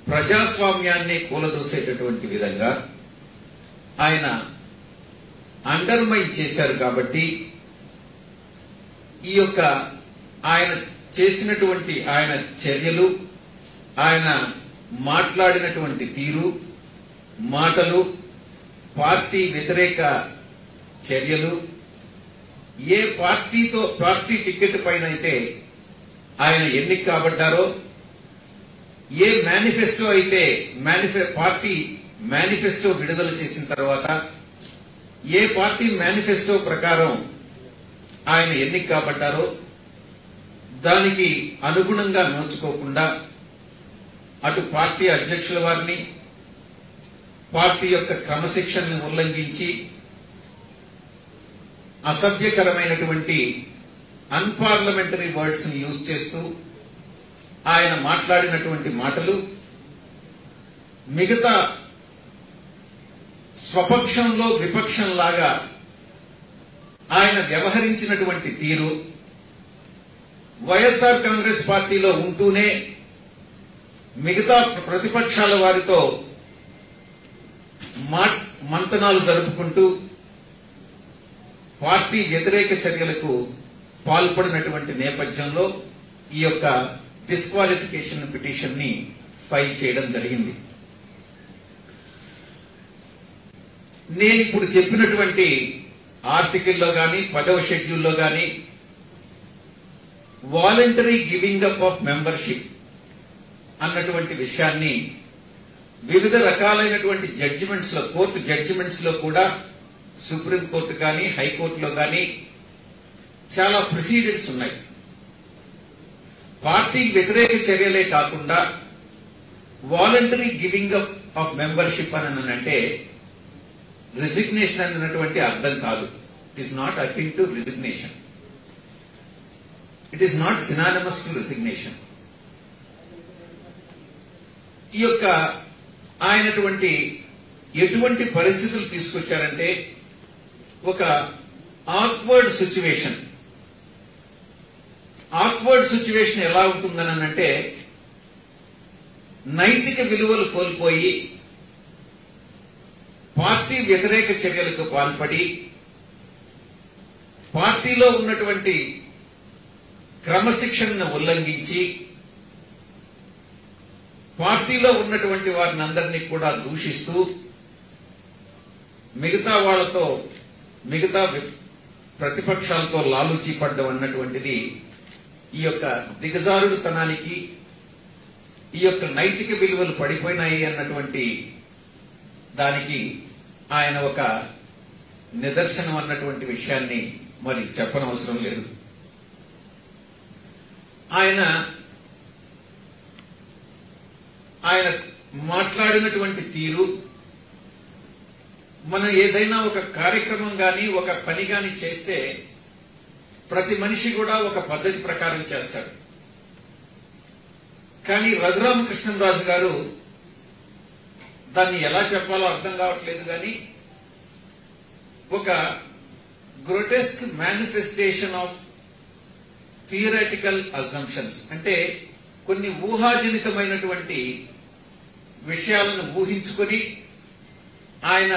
ప్రజాస్వామ్యాన్ని కూలదోసేటటువంటి విధంగా ఆయన అండర్మైన్ చేశారు. కాబట్టి ఈ యొక్క ఆయన చేసినటువంటి ఆయన చర్యలు, ఆయన మాట్లాడినటువంటి తీరు, మాటలు, పార్టీ వ్యతిరేక చర్యలు, ఏ పార్టీ టికెట్ పైన అయితే ఆయన ఎన్నిక కాబడ్డారో, ఏ మేనిఫెస్టో అయితే పార్టీ మేనిఫెస్టో విడుదల చేసిన తర్వాత ఏ పార్టీ మేనిఫెస్టో ప్రకారం ఆయన ఎన్నిక కాబడ్డారో దానికి అనుగుణంగా నోచుకోకుండా అటు పార్టీ అధ్యక్షుల వారిని, పార్టీ యొక్క క్రమశిక్షణని ఉల్లంఘించి అసభ్యకరమైనటువంటి అన్పార్లమెంటరీ వర్డ్స్ ని యూజ్ చేస్తూ ఆయన మాట్లాడినటువంటి మాటలు, మిగతా స్వపక్షంలో విపక్షంలాగా ఆయన వ్యవహరించినటువంటి తీరు, వైఎస్ఆర్ కాంగ్రెస్ పార్టీలో ఉంటూనే మిగతా ప్రతిపక్షాల వారితో మంతనాలు జరుపుకుంటూ పార్టీ వ్యతిరేక చర్యలకు పాల్పడినటువంటి నేపథ్యంలో ఈ యొక్క డిస్క్వాలిఫికేషన్ పిటిషన్ ని ఫైల్ చేయడం జరిగింది. నేను ఇప్పుడు చెప్పినటువంటి ఆర్టికల్లో గాని 10వ షెడ్యూల్లో గాని voluntary giving up of membership అన్నటువంటి విషయాన్ని వివిధ రకాలైనటువంటి జడ్జిమెంట్స్ లో, కోర్టు జడ్జిమెంట్స్ లో కూడా, సుప్రీంకోర్టు కానీ హైకోర్టులో కానీ చాలా ప్రెసిడెంట్స్ ఉన్నాయి. పార్టీ వ్యతిరేక చర్యలే కాకుండా voluntary giving up of membership అని అంటే రిజిగ్నేషన్ అన్నటువంటి అర్థం కాదు. It is not akin to resignation. It is not synonymous to resignation. ఈ యొక్క ఆయనటువంటి ఎటువంటి పరిస్థితులు తీసుకొచ్చారంటే ఒక ఆక్వర్డ్ సిచ్యువేషన్. ఆక్వర్డ్ సిచ్యువేషన్ ఎలా ఉంటుందని అంటే నైతిక విలువలు కోల్పోయి పార్టీ వ్యతిరేక చర్యలకు పాల్పడి పార్టీలో ఉన్నటువంటి క్రమశిక్షణను ఉల్లంఘించి పార్టీలో ఉన్నటువంటి వారిని అందరినీ కూడా దూషిస్తూ మిగతా ప్రతిపక్షాలతో లాలూచీ పడ్డం అన్నటువంటిది ఈ యొక్క దిగజారుడుతనానికి, ఈ యొక్క నైతిక విలువలు పడిపోయినాయి అన్నటువంటి దానికి ఆయన ఒక నిదర్శనం అన్నటువంటి విషయాన్ని మరి చెప్పనవసరం లేదు. ఆయన మాట్లాడినటువంటి తీరు, మనం ఏదైనా ఒక కార్యక్రమం గాని ఒక పని గాని చేస్తే ప్రతి మనిషి కూడా ఒక పద్ధతి ప్రకారం చేస్తాడు. కానీ రఘురామకృష్ణంరాజు గారు దాన్ని ఎలా చెప్పాలో అర్థం కావట్లేదు. కానీ ఒక గ్రోటెస్క్ మేనిఫెస్టేషన్ ఆఫ్ థియరటికల్ అజంప్షన్స్, అంటే కొన్ని ఊహాజనితమైనటువంటి విషయాలను ఊహించుకొని ఆయన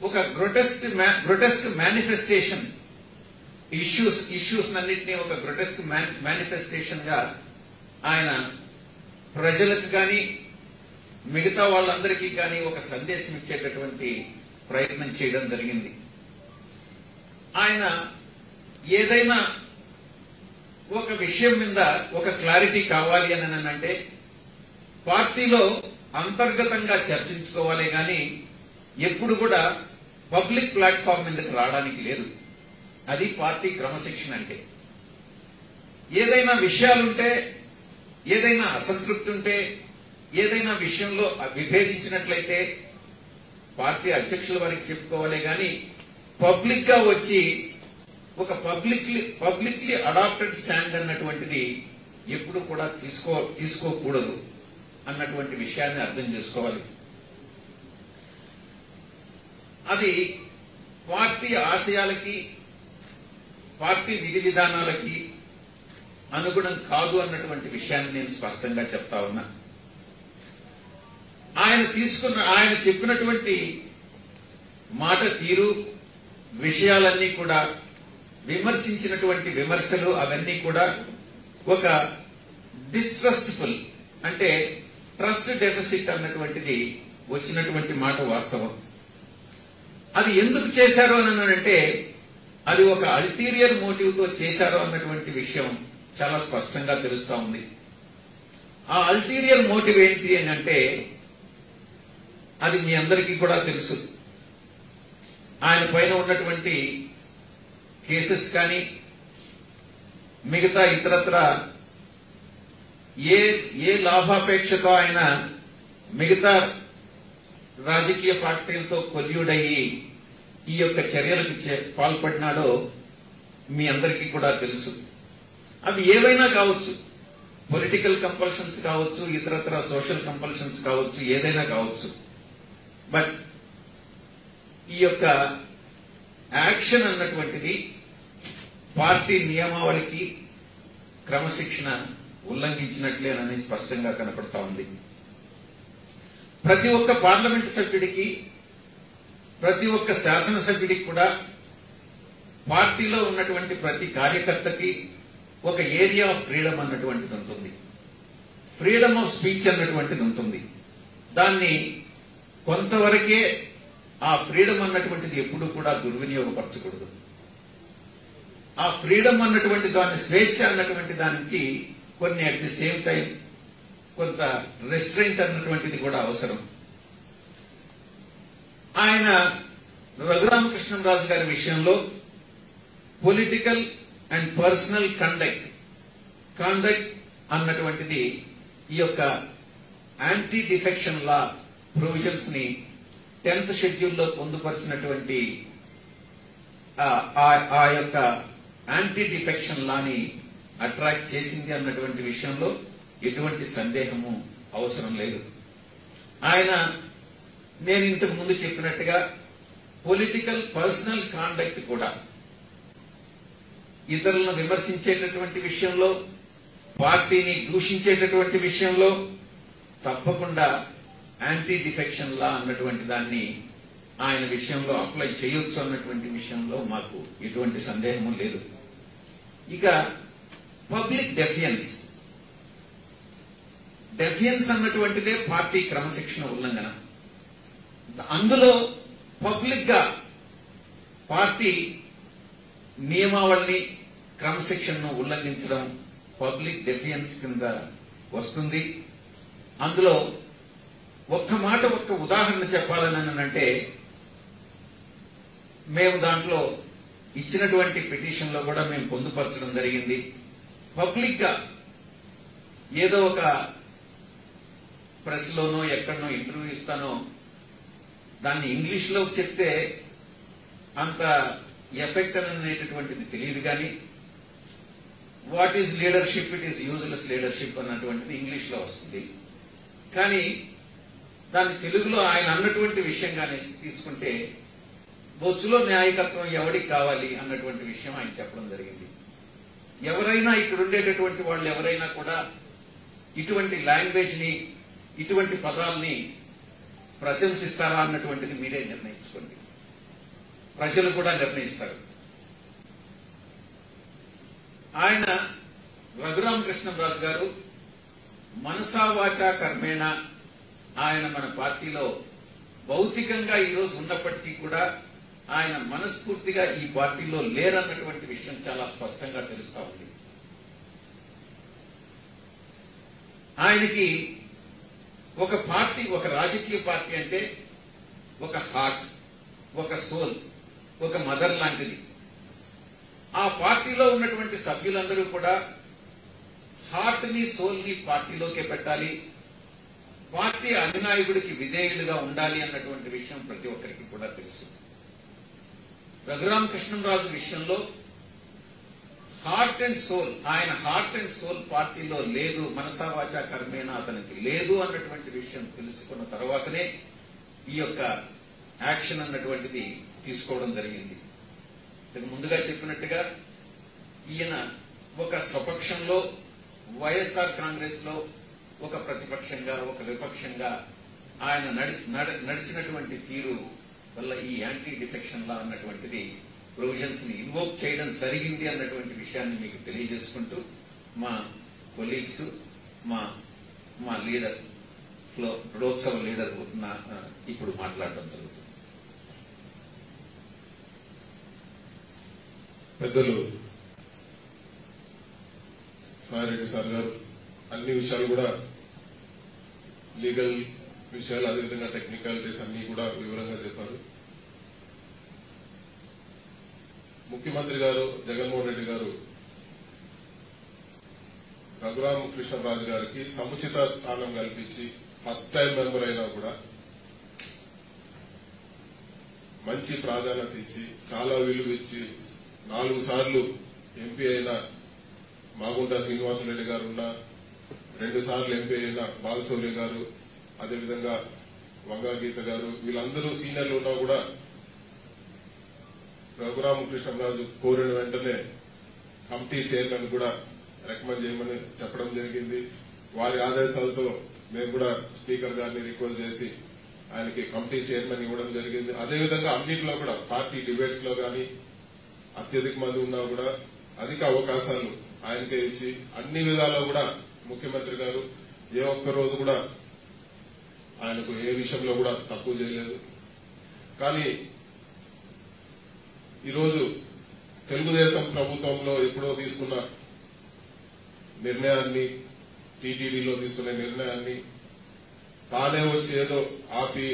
ఒక గ్రోటెస్క్ మేనిఫెస్టేషన్ ఇష్యూస్ అన్నింటినీ ఒక గ్రోటెస్క్ మేనిఫెస్టేషన్ గా ఆయన ప్రజలకు కానీ మిగతా వాళ్ళందరికీ కానీ ఒక సందేశం ఇచ్చేటటువంటి ప్రయత్నం చేయడం జరిగింది. ఆయన ఏదైనా ఒక విషయం మీద ఒక క్లారిటీ కావాలి అని అంటే పార్టీలో అంతర్గతంగా చర్చించుకోవాలి కానీ ఎప్పుడు కూడా పబ్లిక్ ప్లాట్ఫామ్ మీదకి రావడానికి లేదు. అది పార్టీ క్రమశిక్షణ అంటే. ఏదైనా విషయాలుంటే, ఏదైనా అసంతృప్తి ఉంటే, ఏదైనా విషయంలో విభేదించినట్లయితే పార్టీ అధ్యక్షుల వారికి చెప్పుకోవాలి కానీ పబ్లిక్ గా వచ్చి ఒక పబ్లిక్లీ అడాప్టెడ్ స్టాండ్ అన్నటువంటిది ఎప్పుడు కూడా తీసుకోకూడదు అన్నటువంటి విషయాన్ని అర్థం చేసుకోవాలి. అది పార్టీ ఆశయాలకి, పార్టీ విధి విధానాలకి అనుగుణం కాదు అన్నటువంటి విషయాన్ని నేను స్పష్టంగా చెప్తా ఉన్నా. ఆయన చెప్పినటువంటి మాట తీరు, విషయాలన్నీ కూడా, విమర్శించినటువంటి విమర్శలు అవన్నీ కూడా ఒక డిస్ట్రస్ట్ఫుల్, అంటే ట్రస్ట్ డెఫిసిట్ అన్నటువంటిది వచ్చినటువంటి మాట వాస్తవం. అది ఎందుకు చేశారు అంటే అది ఒక అల్టీరియర్ మోటివ్ తో చేశారు అన్నటువంటి విషయం చాలా స్పష్టంగా తెలుస్తా ఉంది. ఆ అల్టీరియర్ మోటివ్ ఏంటి అని అంటే అది మీ అందరికీ కూడా తెలుసు. ఆయన పైన ఉన్నటువంటి కేసెస్ కానీ మిగతా ఇతరత్ర ఏ లాభాపేక్షతో ఆయన మిగతా రాజకీయ పార్టీలతో కొల్యూడయ్యి ఈ యొక్క చర్యలకు పాల్పడినాడో మీ అందరికీ కూడా తెలుసు. అవి ఏవైనా కావచ్చు, పొలిటికల్ కంపల్షన్స్ కావచ్చు, ఇతరత్ర సోషల్ కంపల్షన్స్ కావచ్చు, ఏదైనా కావచ్చు. బట్ ఈ యొక్క యాక్షన్ అన్నటువంటిది పార్టీ నియమావళికి క్రమశిక్షణ ఉల్లంఘించినట్లేనని స్పష్టంగా కనపడతా ఉంది. ప్రతి ఒక్క పార్లమెంటు సభ్యుడికి, ప్రతి ఒక్క శాసనసభ్యుడికి కూడా పార్టీలో ఉన్నటువంటి ప్రతి కార్యకర్తకి ఒక ఏరియా ఆఫ్ ఫ్రీడమ్ అన్నటువంటిది ఉంటుంది. ఫ్రీడమ్ ఆఫ్ స్పీచ్ అన్నటువంటిది ఉంటుంది. దాన్ని కొంతవరకే, ఆ ఫ్రీడమ్ అన్నటువంటిది ఎప్పుడూ కూడా దుర్వినియోగపరచకూడదు. ఆ ఫ్రీడమ్ అన్నటువంటి దాని, స్వేచ్ఛ అన్నటువంటి దానికి కొన్ని అట్ ది సేమ్ టైం కొంత రెస్ట్రెయింట్ అన్నటువంటిది కూడా అవసరం. ఆయన రఘురామకృష్ణంరాజు గారి విషయంలో పొలిటికల్ అండ్ పర్సనల్ కాండక్ట్ అన్నటువంటిది ఈ యొక్క యాంటీ డిఫెక్షన్ లా ప్రొవిజన్స్ ని 10th షెడ్యూల్లో పొందుపరిచినటువంటి ఆ యొక్క యాంటీ డిఫెక్షన్ లాని అట్రాక్ట్ చేసింది అన్నటువంటి విషయంలో ఎటువంటి సందేహము అవసరం లేదు. ఆయన, నేను ఇంతకు ముందు చెప్పినట్టుగా పొలిటికల్ పర్సనల్ కాండక్ట్ కూడా ఇతరులను విమర్శించేటటువంటి విషయంలో, పార్టీని దూషించేటటువంటి విషయంలో తప్పకుండా యాంటీ డిఫెక్షన్ లా అన్నటువంటి దాన్ని ఆయన విషయంలో అప్లై చేయొచ్చు అన్నటువంటి విషయంలో మాకు ఎటువంటి సందేహము లేదు. ఇక పబ్లిక్ డెఫియన్స్ అన్నటువంటిదే పార్టీ క్రమశిక్షణ ఉల్లంఘన. అందులో పబ్లిక్ గా పార్టీ నియమావళిని, క్రమశిక్షణను ఉల్లంఘించడం పబ్లిక్ డెఫియన్స్ కింద వస్తుంది. అందులో ఒక్క ఉదాహరణ చెప్పాలని అంటే, మేము దాంట్లో ఇచ్చినటువంటి పిటిషన్లో కూడా మేము పొందుపరచడం జరిగింది. పబ్లిక్ గా ఏదో ఒక ప్రెస్ లోనో ఎక్కడనో ఇంటర్వ్యూ ఇస్తానో దాన్ని ఇంగ్లీష్ లో చెప్తే అంత ఎఫెక్ట్ అనేటటువంటిది తెలియదు. కానీ what is leadership, it is useless leadership అన్నటువంటిది ఇంగ్లీష్ లో వస్తుంది. కానీ దాన్ని తెలుగులో ఆయన అన్నటువంటి విషయంగానే తీసుకుంటే, బొత్సులో నాయకత్వం ఎవరికి కావాలి అన్నటువంటి విషయం ఆయన చెప్పడం జరిగింది. ఎవరైనా ఇక్కడ ఉండేటటువంటి వాళ్ళు ఎవరైనా కూడా ఇటువంటి లాంగ్వేజ్ ని, ఇటువంటి పదాలని ప్రశంసిస్తారా అన్నటువంటిది మీరే నిర్ణయించుకోండి. ప్రజలు కూడా నిర్ణయిస్తారు. ఆయన రఘురామకృష్ణంరాజు గారు మనసా వాచా కర్మేణ ఆయన మన పార్టీలో భౌతికంగా ఈరోజు ఉన్నప్పటికీ కూడా ఆయన మనస్ఫూర్తిగా ఈ పార్టీలో లేరన్నటువంటి విషయం చాలా స్పష్టంగా తెలుస్తా ఉంది. ఆయనకి ఒక పార్టీ, ఒక రాజకీయ పార్టీ అంటే ఒక హార్ట్, ఒక సోల్, ఒక మదర్ లాంటిది. ఆ పార్టీలో ఉన్నటువంటి సభ్యులందరూ కూడా హార్ట్ ని, సోల్ ని పార్టీలోకే పెట్టాలి, పార్టీ అధినాయకుడికి విధేయులుగా ఉండాలి అన్నటువంటి విషయం ప్రతి ఒక్కరికి కూడా తెలుసు. రఘురామకృష్ణంరాజు విషయంలో హార్ట్ అండ్ సోల్, ఆయన హార్ట్ అండ్ సోల్ పార్టీలో లేదు, మనసా వాచా కర్మేనా అతనికి లేదు అన్నటువంటి విషయం తెలుసుకున్న తర్వాతనే ఈ యొక్క యాక్షన్ అన్నటువంటిది తీసుకోవడం జరిగింది. ఇంతకు ముందుగా చెప్పినట్టుగా ఈయన ఒక స్వపక్షంలో, వైఎస్ఆర్ కాంగ్రెస్ లో ఒక ప్రతిపక్షంగా, ఒక విపక్షంగా ఆయన నడిచినటువంటి తీరు వల్ల ఈ యాంటీ డిఫెక్షన్ లా అన్నటువంటిది ప్రొవిజన్స్ ని ఇన్వోక్ చేయడం జరిగింది అన్నటువంటి విషయాన్ని మీకు తెలియజేసుకుంటూ మా కొలీగ్స్ మా లీడర్ లోక్సభ లీడర్ ఇప్పుడు మాట్లాడడం జరుగుతుంది. పెద్దలు సాయిరెడ్డి సార్ గారు అన్ని విషయాలు కూడా లీగల్ విషయాలు అదేవిధంగా టెక్నికాలిటీస్ అన్ని కూడా వివరంగా చెప్పారు. ముఖ్యమంత్రి గారు జగన్మోహన్ రెడ్డి గారు రఘురామ కృష్ణరాజు గారికి సముచిత స్థానం కల్పించి ఫస్ట్ టైం మెంబర్ అయినా కూడా మంచి ప్రాధాన్యత ఇచ్చి చాలా విలువ ఇచ్చి 4 సార్లు ఎంపీ అయిన మాగుంట శ్రీనివాసరెడ్డి గారు ఉన్న 2 సార్లు ఎంపీ అయిన బాలశౌరి గారు అదేవిధంగా వంగా గీత గారు వీళ్ళందరూ సీనియర్లు ఉన్నా కూడా రఘురామకృష్ణరాజు కోరిన వెంటనే కమిటీ చైర్మన్ కూడా రికమెండ్ చేయమని చెప్పడం జరిగింది. వారి ఆదేశాలతో మేము కూడా స్పీకర్ గారిని రిక్వెస్ట్ చేసి ఆయనకి కమిటీ చైర్మన్ ఇవ్వడం జరిగింది. అదేవిధంగా అన్నింటిలో కూడా పార్టీ డిబేట్స్ లో గానీ అత్యధిక మంది ఉన్నా కూడా అధిక అవకాశాలు ఆయనకే ఇచ్చి అన్ని విధాల్లో కూడా ముఖ్యమంత్రి గారు ఏ ఒక్క రోజు కూడా ఆయనకు ఏ విషయంలో కూడా తక్కువ చేయలేదు. కానీ ఈరోజు తెలుగుదేశం ప్రభుత్వంలో ఎప్పుడో తీసుకున్న నిర్ణయాన్ని టీటీడీలో తీసుకునే నిర్ణయాన్ని తానే వచ్చి ఏదో ఆపి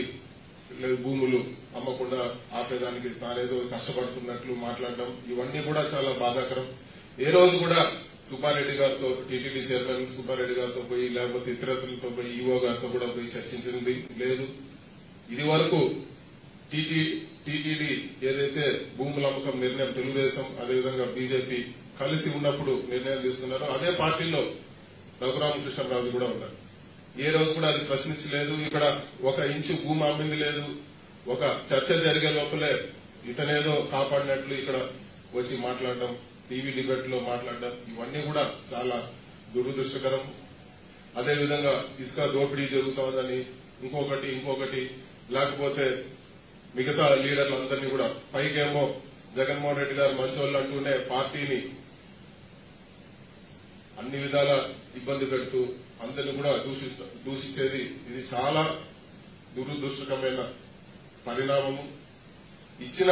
లేదు భూములు అమ్మకుండా ఆపేదానికి తానేదో కష్టపడుతున్నట్లు మాట్లాడడం ఇవన్నీ కూడా చాలా బాధాకరం. ఏ రోజు కూడా సుబ్బారెడ్డి గారితో టీటీడీ చైర్మన్ సుబ్బారెడ్డి గారితో పోయి లేకపోతే ఇతరత్రులతో పోయి ఈవో గారితో కూడా పోయి చర్చించింది లేదు. ఇది వరకు టీటీడీ ఏదైతే భూముల అమ్మకం నిర్ణయం తెలుగుదేశం అదేవిధంగా బీజేపీ కలిసి ఉన్నప్పుడు నిర్ణయం తీసుకున్నారో అదే పార్టీలో రఘురామకృష్ణరాజు కూడా ఉన్నారు. ఏ రోజు కూడా అది ప్రశ్నించలేదు. ఇక్కడ 1 ఇంచు భూమి అమ్మింది లేదు. ఒక చర్చ జరిగే లోపలే ఇతనేదో కాపాడినట్లు ఇక్కడ వచ్చి మాట్లాడడం టీవీ డిబేట్ లో మాట్లాడడం ఇవన్నీ కూడా చాలా దురదృష్టకరం. అదేవిధంగా ఇసుక దోపిడీ జరుగుతోందని ఇంకొకటి లేకపోతే మిగతా లీడర్లందరినీ కూడా పైకేమో జగన్మోహన్ రెడ్డి గారు మంచోళ్ళు అంటూనే పార్టీని అన్ని విధాల ఇబ్బంది పెడుతూ అందరినీ కూడా దూషించేది ఇది చాలా దురదృష్టకరమైన పరిణామము. ఇచ్చిన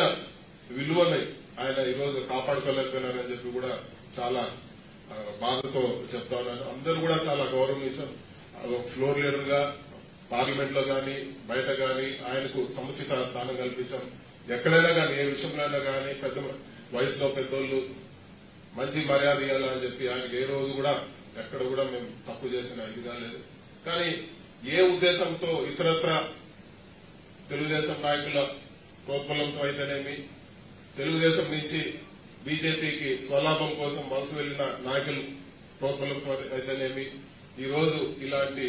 విలువని ఆయన ఈరోజు కాపాడుకోలేకపోయినారని చెప్పి కూడా చాలా బాధతో చెప్తా ఉన్నాను. అందరూ కూడా చాలా గౌరవం ఇచ్చాం. ఫ్లోర్ లీడర్ గా పార్లమెంట్ లో గాని బయట గాని ఆయనకు సముచిత స్థానం కల్పించాం. ఎక్కడైనా గాని ఏ విషయంలో గాని పెద్ద వయసులో పెద్దోళ్లు మంచి మర్యాద ఇవ్వాలని చెప్పి ఆయనకు ఏ రోజు కూడా ఎక్కడ కూడా మేము తప్పు చేసిన ఇదిగా లేదు. కానీ ఏ ఉద్దేశంతో ఇతరత్ర తెలుగుదేశం నాయకుల ప్రోద్బలంతో అయితేనేమి తెలుగుదేశం నుంచి బీజేపీకి స్వలాభం కోసం వలస వెళ్లిన నాయకులు ప్రోద్బలంతో అయితేనేమి ఈ రోజు ఇలాంటి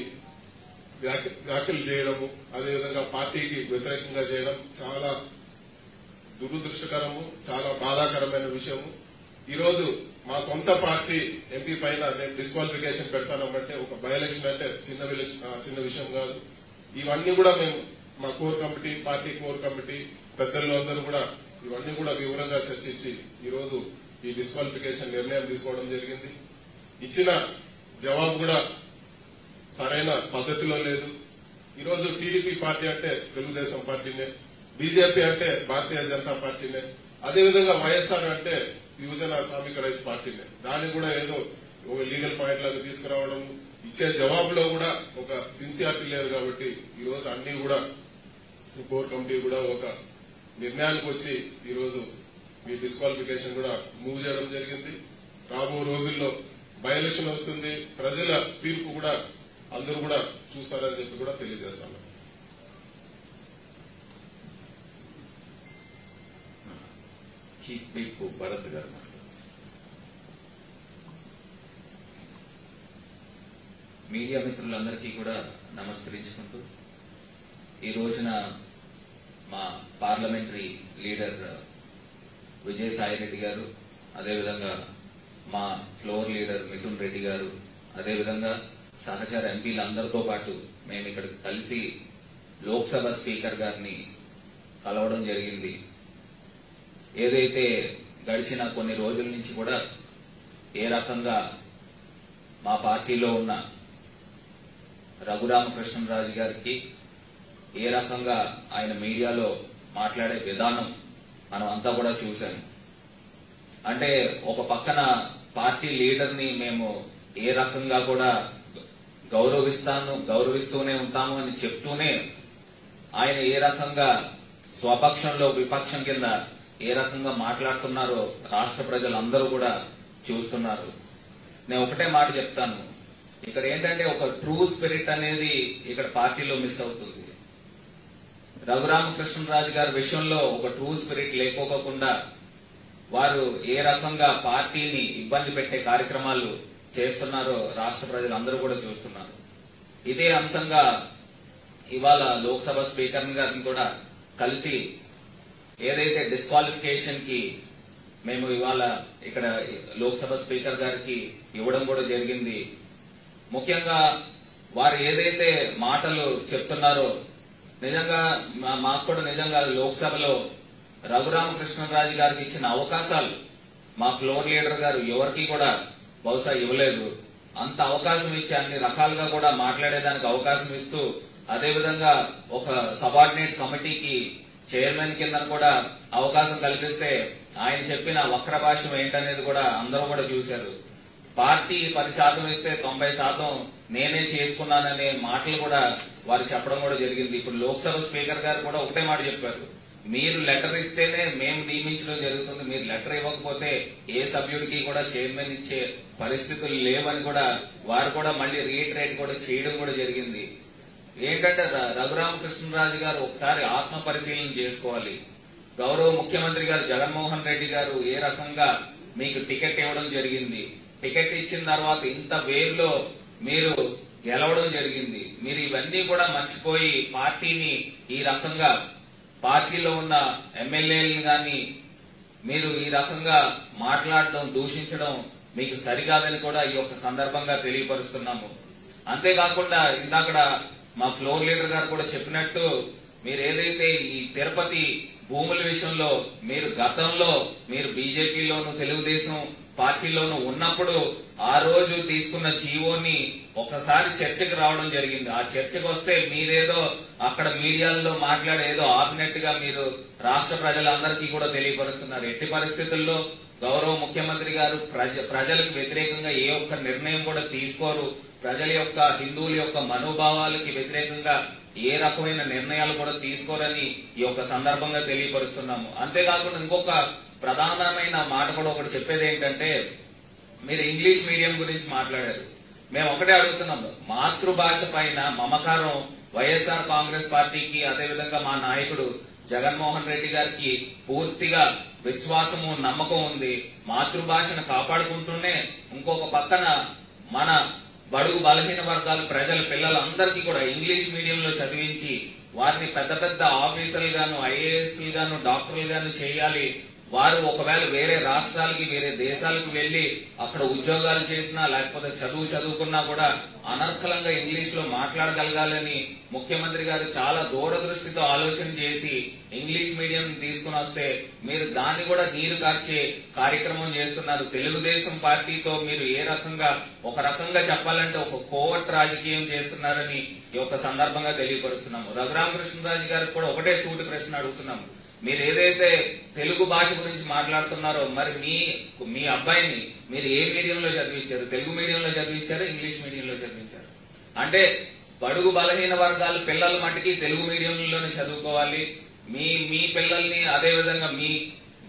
వ్యాఖ్యలు చేయడము అదేవిధంగా పార్టీకి వ్యతిరేకంగా చేయడం చాలా దురదృష్టకరము చాలా బాధాకరమైన విషయము. ఈ రోజు మా సొంత పార్టీ ఎంపీ పైన నేను డిస్క్వాలిఫికేషన్ పెడతానంటే ఒక బై ఎలక్షన్ అంటే చిన్న విషయం కాదు. ఇవన్నీ కూడా మేము మా core committee party core committee పెద్దల్లో అందరూ కూడా ఇవన్నీ కూడా వివరంగా చర్చించి ఈ రోజు ఈ డిస్క్వాలిఫికేషన్ నిర్ణయం తీసుకోవడం జరిగింది. ఇచ్చిన జవాబు కూడా సరైన పద్ధతిలో లేదు. ఈరోజు టీడీపీ పార్టీ అంటే తెలుగుదేశం పార్టీనే, బీజేపీ అంటే భారతీయ జనతా పార్టీనే, అదేవిధంగా వైఎస్ఆర్ అంటే యువజన శ్రామిక రైతు పార్టీనే. దాన్ని కూడా ఏదో ఒక లీగల్ పాయింట్ లాగా తీసుకురావడం ఇచ్చే జవాబులో కూడా ఒక సిన్సియారిటీ లేదు. కాబట్టి ఈ రోజు అన్ని కూడా కోర్ కమిటీ కూడా ఒక నిర్ణయానికి వచ్చి ఈ రోజు ఈ డిస్క్వాలిఫికేషన్ కూడా మూవ్ చేయడం జరిగింది. రాబో రోజుల్లో బై ఎలక్షన్ వస్తుంది. ప్రజల తీర్పు కూడా అందరూ కూడా చూస్తారని చెప్పి కూడా తెలియజేస్తాను. చీఫ్ విప్ భరత్ గారు మీడియా మిత్రులందరికీ కూడా నమస్కరించుకుంటూ ఈ రోజున మా పార్లమెంటరీ లీడర్ విజయసాయిరెడ్డి గారు అదేవిధంగా మా ఫ్లోర్ లీడర్ మిథున్ రెడ్డి గారు అదేవిధంగా సహచర ఎంపీలందరితో పాటు మేము ఇక్కడ కలిసి లోక్సభ స్పీకర్ గారిని కలవడం జరిగింది. ఏదైతే గడిచిన కొన్ని రోజుల నుంచి కూడా ఏ రకంగా మా పార్టీలో ఉన్న రఘురామకృష్ణరాజు గారికి ఏ రకంగా ఆయన మీడియాలో మాట్లాడే విధానం మనం అంతా కూడా చూశాము. అంటే ఒక పక్కన లీడర్ని మేము ఏ రకంగా కూడా గౌరవిస్తూనే ఉంటాము అని చెప్తూనే ఆయన ఏ రకంగా స్వపక్షంలో విపక్షం కింద ఏ రకంగా మాట్లాడుతున్నారో రాష్ట్ర ప్రజలందరూ కూడా చూస్తున్నారు. నేను ఒకటే మాట చెప్తాను, ఇక్కడ ఏంటంటే ఒక ట్రూ స్పిరిట్ అనేది ఇక్కడ పార్టీలో మిస్ అవుతుంది. రఘురామకృష్ణరాజు గారి విషయంలో ఒక ట్రూ స్పిరిట్ లేకోకుండా వారు ఏ రకంగా పార్టీని ఇబ్బంది పెట్టే కార్యక్రమాలు చేస్తున్నారో రాష్ట్ర ప్రజలందరూ కూడా చూస్తున్నారు. ఇదే అంశంగా ఇవాళ లోక్సభ స్పీకర్ గారిని కూడా కలిసి ఏదైతే డిస్క్వాలిఫికేషన్ కి మేము ఇవాళ ఇక్కడ లోక్సభ స్పీకర్ గారికి ఇవ్వడం కూడా జరిగింది. ముఖ్యంగా వారు ఏదైతే మాటలు చెప్తున్నారో నిజంగా మాకు కూడా నిజంగా లోక్సభలో రఘురామకృష్ణరాజు గారికి ఇచ్చిన అవకాశాలు మా ఫ్లోర్ లీడర్ గారు ఎవరికి కూడా బహుశా ఇవ్వలేదు. అంత అవకాశం ఇచ్చి అన్ని రకాలుగా కూడా మాట్లాడేదానికి అవకాశం ఇస్తూ అదేవిధంగా ఒక సబార్డినేట్ కమిటీకి చైర్మన్ కింద కూడా అవకాశం కల్పిస్తే ఆయన చెప్పిన వక్ర భాష్యం ఏంటనేది కూడా అందరూ కూడా చూశారు. పార్టీ 10% ఇస్తే 90% నేనే చేసుకున్నాననే మాటలు కూడా వారు చెప్పడం కూడా జరిగింది. ఇప్పుడు లోక్సభ స్పీకర్ గారు కూడా ఒకటే మాట చెప్పారు, మీరు లెటర్ ఇస్తేనే మేము నియమించడం జరుగుతుంది, మీరు లెటర్ ఇవ్వకపోతే ఏ సభ్యుడికి కూడా చైర్మన్ ఇచ్చే పరిస్థితులు లేవని కూడా వారు కూడా మళ్ళీ రీఇటరేట్ కూడా చేయడం కూడా జరిగింది. ఏంటంటే రఘురామకృష్ణరాజు గారు ఒకసారి ఆత్మ పరిశీలన చేసుకోవాలి. గౌరవ ముఖ్యమంత్రి గారు జగన్మోహన్ రెడ్డి గారు ఏ రకంగా మీకు టికెట్ ఇవ్వడం జరిగింది, టికెట్ ఇచ్చిన తర్వాత ఇంత వేవ్ లో మీరు గెలవడం జరిగింది. మీరు ఇవన్నీ కూడా మర్చిపోయి పార్టీని ఈ రకంగా పార్టీలో ఉన్న ఎమ్మెల్యేలను గాని మీరు ఈ రకంగా మాట్లాడడం దూషించడం మీకు సరికాదని కూడా ఈ యొక్క సందర్భంగా తెలియపరుస్తున్నాము. అంతేకాకుండా ఇందాక మా ఫ్లోర్ లీడర్ గారు కూడా చెప్పినట్టు మీరు ఏదైతే ఈ తిరుపతి భూముల విషయంలో మీరు గతంలో మీరు బీజేపీలోను తెలుగుదేశం పార్టీలోనూ ఉన్నప్పుడు ఆ రోజు తీసుకున్న జీవోని ఒకసారి చర్చకు రావడం జరిగింది. ఆ చర్చకు వస్తే మీరేదో అక్కడ మీడియాల్లో మాట్లాడే ఏదో ఆపినట్టుగా మీరు రాష్ట్ర ప్రజలందరికీ కూడా తెలియపరుస్తున్నారు. ఎట్టి పరిస్థితుల్లో గౌరవ ముఖ్యమంత్రి గారు ప్రజలకు వ్యతిరేకంగా ఏ ఒక్క నిర్ణయం కూడా తీసుకోరు. ప్రజల యొక్క హిందువుల యొక్క మనోభావాలకి వ్యతిరేకంగా ఏ రకమైన నిర్ణయాలు కూడా తీసుకోరని ఈ యొక్క సందర్భంగా తెలియపరుస్తున్నాము. అంతేకాకుండా ఇంకొక ప్రధానమైన మాట కూడా ఒకటి చెప్పేది ఏంటంటే, మీరు ఇంగ్లీష్ మీడియం గురించి మాట్లాడారు. మేము ఒకటే అడుగుతున్నాము, మాతృభాష పైన మమకారం వైఎస్ఆర్ కాంగ్రెస్ పార్టీకి అదేవిధంగా మా నాయకుడు జగన్మోహన్ రెడ్డి గారికి పూర్తిగా విశ్వాసము నమ్మకం ఉంది. మాతృభాషను కాపాడుకుంటూనే ఇంకొక పక్కన మన బడుగు బలహీన వర్గాల ప్రజల పిల్లలందరికీ కూడా ఇంగ్లీష్ మీడియంలో చదివించి వారిని పెద్ద పెద్ద ఆఫీసర్లు గాను ఐఏఎస్ గాను డాక్టర్లు గాను చేయాలి. వారు ఒకవేళ వేరే రాష్ట్రాలకి వేరే దేశాలకు వెళ్లి అక్కడ ఉద్యోగాలు చేసినా లేకపోతే చదువుకున్నా కూడా అనర్గళంగా ఇంగ్లీష్ లో మాట్లాడగలగాలని ముఖ్యమంత్రి గారు చాలా దూరదృష్టితో ఆలోచన చేసి ఇంగ్లీష్ మీడియం తీసుకుని వస్తే మీరు దాన్ని కూడా నీరు కార్చే కార్యక్రమం చేస్తున్నారు. తెలుగుదేశం పార్టీతో మీరు ఏ రకంగా ఒక రకంగా చెప్పాలంటే ఒక కోవట్ రాజకీయం చేస్తున్నారని ఈ యొక్క సందర్భంగా తెలియపరుస్తున్నాము. రఘురామకృష్ణరాజు గారికి కూడా ఒకటే సూటి ప్రశ్న అడుగుతున్నాము. మీరు ఏదైతే తెలుగు భాష గురించి మాట్లాడుతున్నారో మరి మీ అబ్బాయిని మీరు ఏ మీడియంలో చదివించారు? తెలుగు మీడియంలో చదివించారు, ఇంగ్లీష్ మీడియంలో చదివించారు? అంటే బడుగు బలహీన వర్గాల పిల్లల మటుకి తెలుగు మీడియంలోనే చదువుకోవాలి. మీ పిల్లల్ని అదేవిధంగా మీ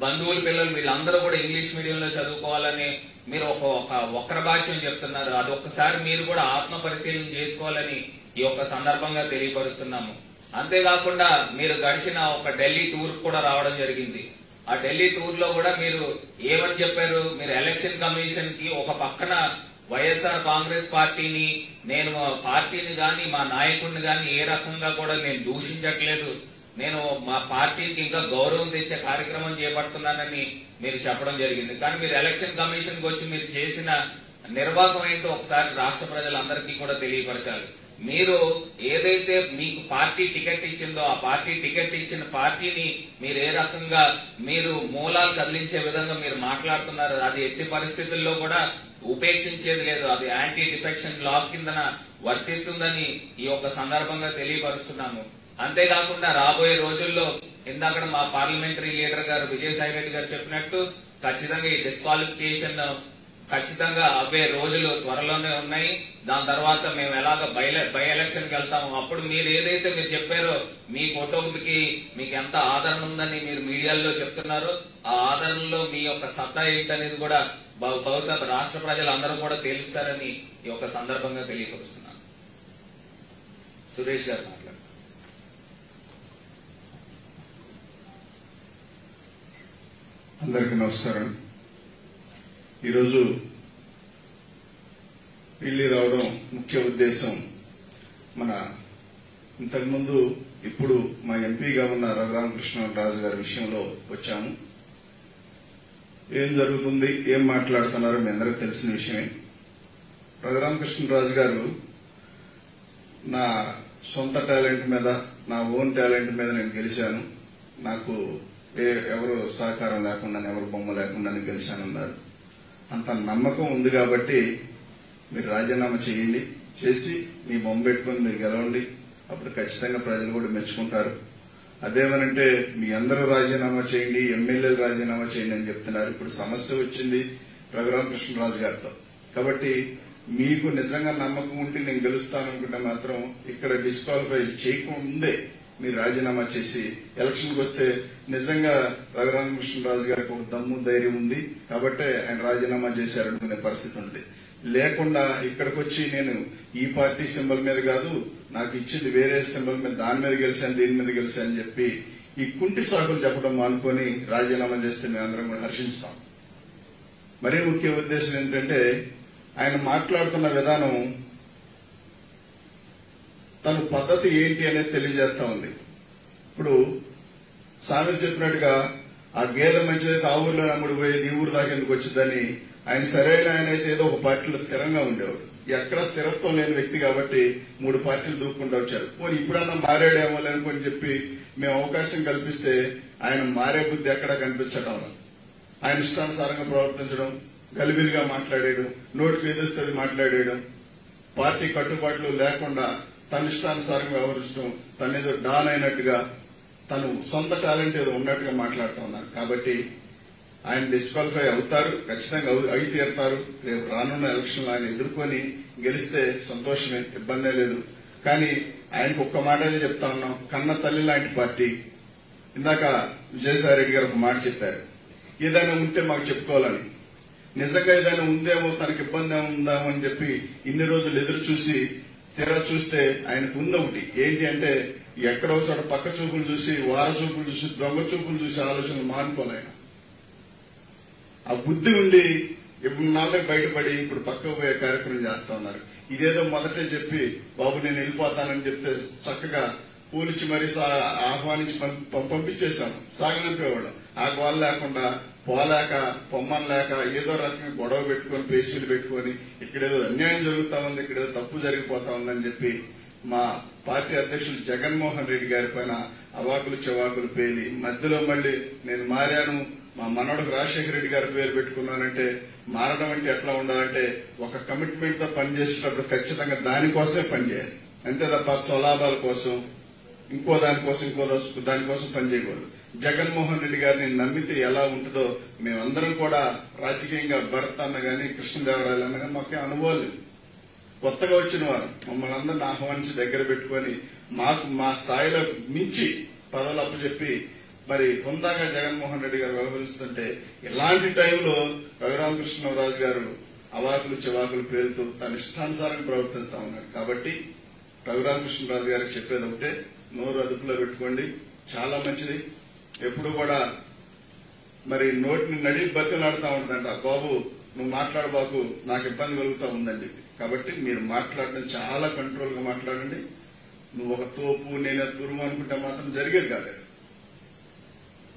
బంధువుల పిల్లలు వీళ్ళందరూ కూడా ఇంగ్లీష్ మీడియంలో చదువుకోవాలని మీరు ఒక వక్ర భాష్యం చెప్తున్నారు. అది ఒక్కసారి మీరు కూడా ఆత్మ పరిశీలన చేసుకోవాలని ఈ యొక్క సందర్భంగా తెలియపరుస్తున్నాము. అంతేకాకుండా మీరు గడిచిన ఒక ఢిల్లీ టూర్ కూడా రావడం జరిగింది. ఆ ఢిల్లీ టూర్ లో కూడా మీరు ఏమని చెప్పారు? మీరు ఎలక్షన్ కమిషన్ కి ఒక పక్కన వైఎస్ఆర్ కాంగ్రెస్ పార్టీని నేను పార్టీని గాని మా నాయకుడిని గాని ఏ రకంగా కూడా నేను దూషించట్లేదు, నేను మా పార్టీకి ఇంకా గౌరవం తెచ్చే కార్యక్రమం చేపడుతున్నానని మీరు చెప్పడం జరిగింది. కానీ మీరు ఎలక్షన్ కమిషన్ కి వచ్చి మీరు చేసిన నిర్వాహకం ఏంటో ఒకసారి రాష్ట్ర ప్రజలందరికీ కూడా తెలియపరచాలి. మీరు ఏదైతే మీకు పార్టీ టికెట్ ఇచ్చిందో ఆ పార్టీ టికెట్ ఇచ్చిన పార్టీని మీరు ఏ రకంగా మీరు మూలాలు కదిలించే విధంగా మీరు మాట్లాడుతున్నారు. అది ఎట్టి పరిస్థితుల్లో కూడా ఉపేక్షించేది లేదు. అది యాంటీ డిఫెక్షన్ లా కిందన వర్తిస్తుందని ఈ యొక్క సందర్భంగా తెలియపరుస్తున్నాము. అంతేకాకుండా రాబోయే రోజుల్లో ఇందాక మా పార్లమెంటరీ లీడర్ గారు విజయసాయి రెడ్డి గారు చెప్పినట్టు ఖచ్చితంగా ఈ డిస్క్వాలిఫికేషన్ ఖచ్చితంగా అవే రోజులు త్వరలోనే ఉన్నాయి. దాని తర్వాత మేము ఎలాగ బై ఎలక్షన్ కి వెళ్తాము. అప్పుడు మీరు ఏదైతే మీరు చెప్పారో మీ ఫోటోకి మీకు ఎంత ఆదరణ ఉందని మీరు మీడియాలో చెప్తున్నారో ఆ ఆదరణలో మీ యొక్క సత్తా ఏంటనేది కూడా బహుశా రాష్ట్ర ప్రజలందరూ కూడా తేలుస్తారని ఈ యొక్క సందర్భంగా తెలియపరుస్తున్నాను. సురేష్ గారు మాట్లాడుతున్నారు. అందరికీ నమస్కారం. ఈరోజు ఢిల్లీ రావడం ముఖ్య ఉద్దేశం మన ఇంతకుముందు ఇప్పుడు మా ఎంపీగా ఉన్న రఘురామకృష్ణరాజు గారి విషయంలో వచ్చాము. ఏం జరుగుతుంది, ఏం మాట్లాడుతున్నారో మీ అందరికీ తెలిసిన విషయమే. రఘురామకృష్ణరాజు గారు నా సొంత టాలెంట్ మీద, నా ఓన్ టాలెంట్ మీద నేను గెలిచాను, నాకు ఎవరు సహకారం లేకుండా, ఎవరు బొమ్మ లేకుండా గెలిచానన్నారు. అంత నమ్మకం ఉంది కాబట్టి మీరు రాజీనామా చేయండి, చేసి మీ బొమ్మ పెట్టుకుని మీరు గెలవండి, అప్పుడు ఖచ్చితంగా ప్రజలు కూడా మెచ్చుకుంటారు. అదేమనంటే మీ అందరూ రాజీనామా చేయండి, ఎమ్మెల్యేలు రాజీనామా చేయండి అని చెప్తున్నారు. ఇప్పుడు సమస్య వచ్చింది రఘురామకృష్ణరాజు గారితో. కాబట్టి మీకు నిజంగా నమ్మకం ఉంటే నేను గెలుస్తాననుకుంటే మాత్రం ఇక్కడ డిస్క్వాలిఫై చేయకముందే మీరు రాజీనామా చేసి ఎలక్షన్కి వస్తే నిజంగా రఘురామకృష్ణరాజు గారికి ఒక దమ్ము ధైర్యం ఉంది కాబట్టి ఆయన రాజీనామా చేశారనుకునే పరిస్థితి ఉంది. లేకుండా ఇక్కడికి వచ్చి నేను ఈ పార్టీ సింబల్ మీద కాదు, నాకు ఇచ్చింది వేరే సింబల్ మీద, దాని మీద గెలిచాను, దీని మీద గెలిచాను అని చెప్పి ఈ కుంటి సాకులు చెప్పడం మానుకొని రాజీనామా చేస్తే మేము అందరం కూడా హర్షిస్తాం. మరీ ముఖ్య ఉద్దేశం ఏంటంటే ఆయన మాట్లాడుతున్న విధానం తన పద్ధతి ఏంటి అనేది తెలియజేస్తా ఉంది. ఇప్పుడు సామెత చెప్పినట్టుగా ఆ గేదె మంచిదైతే ఆ ఊర్లో నమ్ముడు పోయేది, ఈ ఊరు దాకా ఎందుకు వచ్చిందని ఆయన సరైన ఆయన అయితే ఏదో ఒక పార్టీలో స్థిరంగా ఉండేవాడు. ఎక్కడ స్థిరత్వం లేని వ్యక్తి కాబట్టి 3 పార్టీలు దూక్కుంటూ వచ్చారు. పోనీ ఇప్పుడన్నా మారాడేమో అనుకొని చెప్పి మేము అవకాశం కల్పిస్తే ఆయన మారే బుద్ధి ఎక్కడా కనిపించడం, ఆయన ఇష్టానుసారంగా ప్రవర్తించడం, గలిబిలిగా మాట్లాడేయడం, నోటికి ఏదొస్తుంది మాట్లాడేయడం, పార్టీ కట్టుబాట్లు లేకుండా తన ఇష్టానుసారంగా వ్యవహరించడం, తనేదో డాన్ అయినట్టుగా తను సొంత టాలెంట్ ఏదో ఉన్నట్టుగా మాట్లాడుతూ ఉన్నారు. కాబట్టి ఆయన డిస్క్వాలిఫై అవుతారు, ఖచ్చితంగా అయి తీరుతారు. రేపు రానున్న ఎలక్షన్లో ఆయన ఎదుర్కొని గెలిస్తే సంతోషమే, ఇబ్బందే లేదు. కానీ ఆయనకు ఒక్క మాట అయితే చెప్తా ఉన్నాం, కన్న తల్లి లాంటి పార్టీ. ఇందాక విజయసాయి రెడ్డి గారు ఒక మాట చెప్పారు, ఏదైనా ఉంటే మాకు చెప్పుకోవాలని. నిజంగా ఏదైనా ఉందేమో, తనకి ఇబ్బంది ఉందామో అని చెప్పి ఇన్ని రోజులు ఎదురు చూసి తెర చూస్తే ఆయనకు ఉంది ఒకటి. ఏంటి అంటే ఎక్కడో చోట పక్క చూపులు చూసి, వార చూపులు చూసి, దొంగ చూపులు చూసి ఆలోచనలు మానుకోలేను. ఆ బుద్ధి ఉండి నాళ్ళే బయటపడి ఇప్పుడు పక్కకు పోయే కార్యక్రమం చేస్తా ఉన్నారు. ఇదేదో మొదటే చెప్పి బాబు నేను వెళ్ళిపోతానని చెప్తే చక్కగా పూలిచ్చి మరీ ఆహ్వానించి పంపించేశాం, సాగనంపేవాళ్ళం. ఆ గోల లేకుండా పోలేక పొమ్మనలేక ఏదో రకంగా గొడవ పెట్టుకుని, పేచీలు పెట్టుకుని ఇక్కడేదో అన్యాయం జరుగుతా ఉంది, ఇక్కడేదో తప్పు జరిగిపోతా ఉందని చెప్పి మా పార్టీ అధ్యక్షులు జగన్మోహన్ రెడ్డి గారి పైన అవాకులు చెవాకులు పేలి మధ్యలో మళ్లీ నేను మారాను, మా మనవడు రాజశేఖర రెడ్డి గారి పేరు పెట్టుకున్నానంటే మారడం అంటే ఎట్లా ఉండాలంటే ఒక కమిట్మెంట్ తో పనిచేసేటప్పుడు ఖచ్చితంగా దానికోసమే పనిచేయాలి, అంతే తప్ప స్వలాభాల కోసం ఇంకో దానికోసం పనిచేయకూడదు. జగన్మోహన్ రెడ్డి గారిని నమ్మితే ఎలా ఉంటుందో మేమందరం కూడా రాజకీయంగా భరత్ అన్న గాని, కృష్ణదేవరాయలు అన్న గాని మాకే అనుభవాలు లేవు. కొత్తగా వచ్చిన వారు మమ్మల్ని అందరిని ఆహ్వానించి దగ్గర పెట్టుకుని మాకు మా స్థాయిలో మించి పదవులు అప్పచెప్పి మరి హుందాగా జగన్మోహన్ రెడ్డి గారు వ్యవహరిస్తుంటే ఇలాంటి టైంలో రఘురామకృష్ణరాజు గారు అవాకులు చెవాకులు పేరుతూ తన ఇష్టానుసారంగా ప్రవర్తిస్తా ఉన్నారు. కాబట్టి రఘురామకృష్ణరాజు గారికి చెప్పేది ఒకటే, నోరు అదుపులో పెట్టుకోండి, చాలా మంచిది. ఎప్పుడు కూడా మరి నోటిని నడి బతిలాడుతూ ఉంటుందంట, బాబు నువ్వు మాట్లాడబాకు, నాకు ఇబ్బంది కలుగుతూ ఉందని చెప్పి. కాబట్టి మీరు మాట్లాడడం చాలా కంట్రోల్ గా మాట్లాడండి. నువ్వు ఒక తోపు నేను తురుము అనుకుంటే మాత్రం జరిగేది కాదు.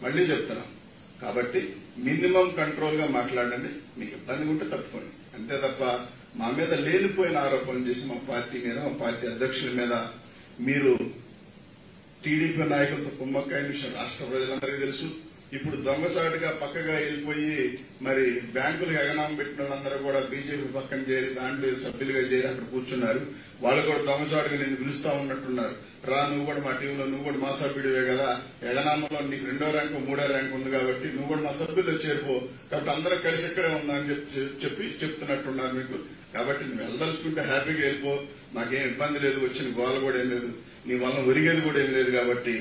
మళ్లీ చెప్తున్నా, కాబట్టి మినిమం కంట్రోల్ గా మాట్లాడండి. మీకు ఇబ్బంది ఉంటే తప్పుకోండి, అంతే తప్ప మా మీద లేనిపోయిన ఆరోపణలు చేసి మా పార్టీ మీద, మా పార్టీ అధ్యక్షుల మీద మీరు టీడీపీ నాయకులతో కుమ్మక్కైన విషయం రాష్ట్ర ప్రజలందరికీ తెలుసు. ఇప్పుడు దొంగచాటుగా పక్కగా వెళ్ళిపోయి మరి బ్యాంకులకు ఎగనామం పెట్టిన వాళ్ళందరూ కూడా బీజేపీ పక్కన చేరి దాంట్లో సభ్యులుగా చేరి అక్కడ కూర్చున్నారు. వాళ్ళు కూడా దొంగచాటుగా నిన్ను పిలుస్తా ఉన్నట్టున్నారు. రా, నువ్వు కూడా మా టీంలో, నువ్వు కూడా మా సభ్యుడివే కదా, ఎగనామంలో నీకు 2వ ర్యాంకు 3వ ర్యాంకు ఉంది కాబట్టి నువ్వు కూడా మా సభ్యుల్లో చేరిపో, కాబట్టి అందరం కలిసి ఇక్కడే ఉందా అని చెప్పి చెప్తున్నట్టున్నారు మీకు. కాబట్టి నువ్వు వెళ్ళదలుచుకుంటే హ్యాపీగా వెళ్ళిపో, మాకేం ఇబ్బంది లేదు, వచ్చిన గోల కూడా ఏం లేదు, నీ వల్ల ఒరిగేది కూడా ఏం లేదు. కాబట్టి